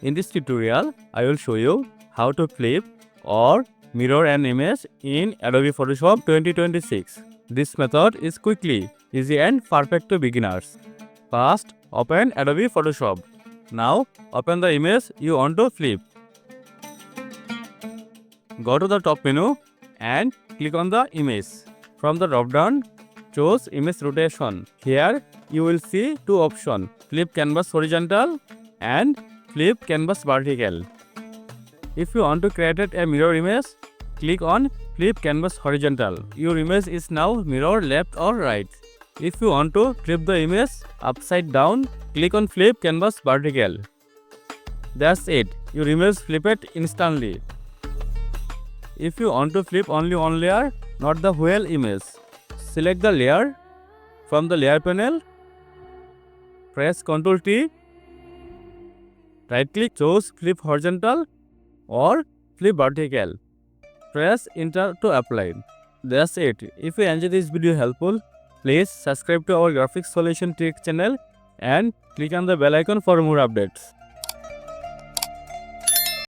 In this tutorial, I will show you how to flip or mirror an image in Adobe Photoshop 2026. This method is quickly, easy and perfect to beginners. First, open Adobe Photoshop. Now, open the image you want to flip. Go to the top menu and click on the image. From the drop-down, choose Image Rotation. Here, you will see two options, Flip Canvas Horizontal and Flip Canvas Vertical. If you want to create a mirror image, click on Flip Canvas Horizontal. Your image is now mirror left or right. If you want to flip the image upside down, click on Flip Canvas Vertical. That's it. Your image flipped instantly. If you want to flip only one layer, not the whole image, select the layer from the layer panel. Press Ctrl T. Right click, choose Flip Horizontal or Flip Vertical. Press Enter to apply. That's it. If you enjoyed this video helpful, please subscribe to our graphics solution trick channel and click on the bell icon for more updates.